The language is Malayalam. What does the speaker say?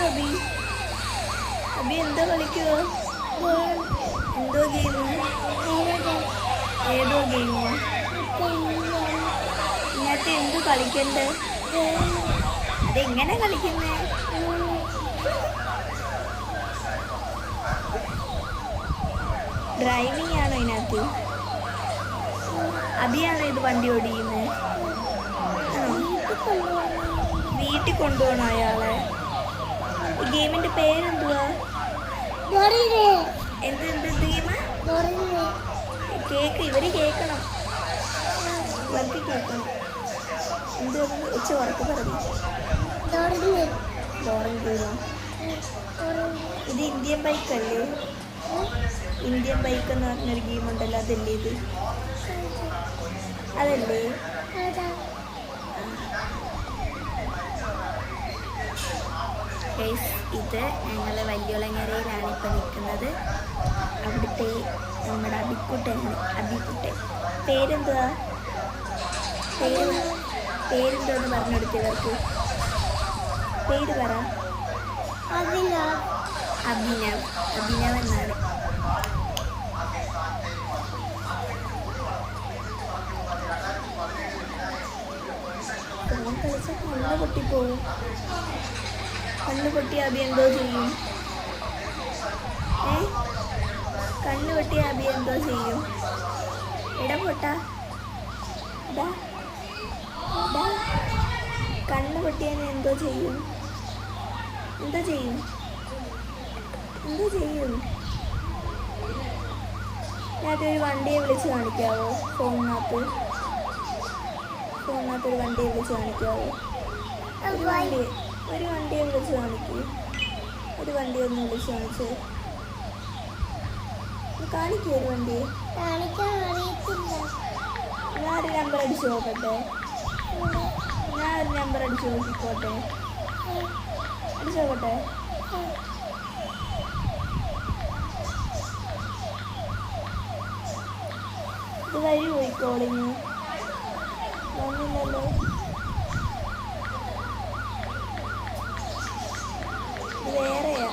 കളിക്കുക അബി? അബി എന്തോ കളിക്കുക? എന്തോ ഗെയിം? ഏതോ ഗെയിമോ? ഇങ്ങനത്തെ എന്ത് കളിക്കണ്ടേ? അതെങ്ങനെ കളിക്കുന്നേ? ഡ്രൈവിംഗ് ആണോ ഇതിനകത്ത്? അബിയാണോ ഇത് വണ്ടി ഓടിക്കുന്നത്? വീട്ടിൽ കൊണ്ടുപോകണോ അയാളെ? ഈ ഗെയിമിന്റെ പേരെന്തുവാ? എന്ത് എന്ത് ഗെയിമാ? കേക്ക്. ഇവര് കേൾക്കണം, ഇവർക്ക് കേൾക്കണം. എന്ത് വെച്ച് ഉറക്കെ പറഞ്ഞു? ഇത് ഇന്ത്യൻ ബൈക്കല്ലേ? ഇന്ത്യൻ ബൈക്ക് എന്ന് പറഞ്ഞൊരു ഗെയിം ഉണ്ടല്ലോ, അതല്ലേ ഇത്? അതല്ലേ? ഇത് ഞങ്ങൾ വലിയുളങ്ങരയിലാണ് ഇപ്പോൾ നിൽക്കുന്നത്. അവിടുത്തെ നമ്മുടെ അബിക്കുട്ടനാണ്. അബിക്കുട്ടൻ പേരെന്തുവാ? പേരെന്തോന്ന് പറഞ്ഞെടുത്തവർക്ക് പേര് പറ. അഭിനവ്. അഭിനവ് എന്നാണ്. ഫോൺ കളിച്ചാൽ കണ്ണ് പൊട്ടിപ്പോവും. കണ്ണ് പൊട്ടിയ അബി എന്തോ ചെയ്യും? കണ്ണ് പൊട്ടിയ അബി എന്തോ ചെയ്യും? പൊട്ടാ കണ്ണ് പൊട്ടിയാൽ എന്തോ ചെയ്യും? എന്തോ ചെയ്യും? ഞാനൊരു വണ്ടിയെ വിളിച്ച് കാണിക്കാവോ? ഫോണിനകത്ത് ഒരു വണ്ടിയെ വിളിച്ച് കാണിക്കാവോ? ഒരു വണ്ടിയെ വിളിച്ച് കാണിക്കൂ. ഒരു വണ്ടി ഒന്ന് വിളിച്ച് കാണിച്ച് കാണിക്കൂ. ഒരു വണ്ടിയെ ഞാനൊരു നമ്പർ അടിച്ച് നോക്കട്ടെ. ഞാനൊരു നമ്പർ അടിച്ച് നോക്കിക്കോട്ടെ. അടിച്ച് നോക്കട്ടെ. ഇത് വഴി പോയി കോളിങ് വന്നില്ലല്ലോ. ഇത് വേറെയാ.